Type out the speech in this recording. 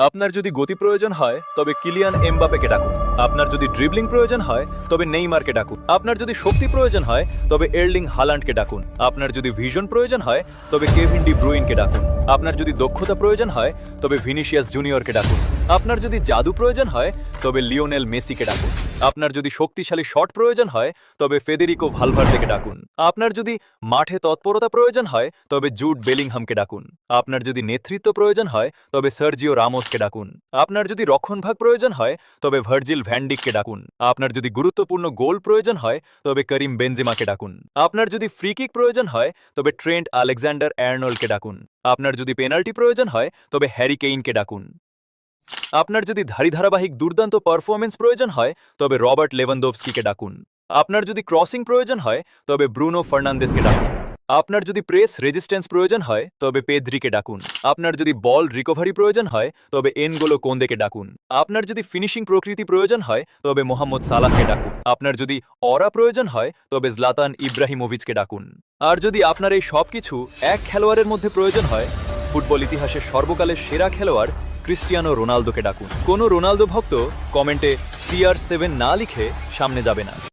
আপনার যদি গতি প্রয়োজন হয় তবে কিলিয়ান এমবাপেকে ডাকুন। আপনার যদি ড্রিবলিং প্রয়োজন হয় তবে নেইমারকে ডাকুন। আপনার যদি শক্তি প্রয়োজন হয় তবে এর্লিং হালান্ডকে ডাকুন। আপনার যদি ভিশন প্রয়োজন হয় তবে কেভিন ডি ব্রুইনকে ডাকুন। আপনার যদি দক্ষতা প্রয়োজন হয় তবে ভিনিসিয়াস জুনিয়রকে ডাকুন। আপনার যদি জাদু প্রয়োজন হয় তবে লিওনেল মেসিকে ডাকুন। আপনার যদি শক্তিশালী শট প্রয়োজন হয় তবে ফেদেরিকো ভালভার্দেকে ডাকুন। আপনার যদি মাঠে তৎপরতা প্রয়োজন হয় তবে জুড বেলিংহামকে ডাকুন। আপনার যদি নেতৃত্ব প্রয়োজন হয় তবে সার্জিও রামোসকে ডাকুন। আপনার যদি রক্ষণভাগ প্রয়োজন হয় তবে ভার্জিল ভ্যান্ডিককে ডাকুন। আপনার যদি গুরুত্বপূর্ণ গোল প্রয়োজন হয় তবে করিম বেনজেমাকে ডাকুন। আপনার যদি ফ্রি কিক প্রয়োজন হয় তবে ট্রেন্ট আলেকজান্ডার আর্নল্ডকে ডাকুন। আপনার যদি পেনাল্টি প্রয়োজন হয় তবে হ্যারি কেইনকে ডাকুন। আপনার যদি ধারাবাহিক দুর্দান্ত পারফরমেন্স প্রয়োজন হয় তবে রবার্ট লেভানদোভস্কিকে ডাকুন। আপনার যদি ক্রসিং প্রয়োজন হয় তবে ব্রুনো ফার্নান্দেসকে ডাকুন। আপনার যদি প্রেস রেজিস্ট্যান্স প্রয়োজন হয় তবে পেদ্রিকে ডাকুন। আপনার যদি বল রিকভারি প্রয়োজন হয় তবে এনগোলো কোন্দেকে ডাকুন। আপনার যদি ফিনিশিং প্রকৃতি প্রয়োজন হয় তবে মোহাম্মদ সালাহকে ডাকুন। আপনার যদি অরা প্রয়োজন হয় তবে জলাতান ইব্রাহিমোভিচকে ডাকুন। আর যদি আপনার এই সবকিছু এক খেলোয়াড়ের মধ্যে প্রয়োজন হয়, ফুটবল ইতিহাসের সর্বকালের সেরা খেলোয়াড় ক্রিস্টিয়ানো রোনালদোকে ডাকুন। কোনো রোনালদো ভক্ত কমেন্টে CR7 না লিখে সামনে যাবে না।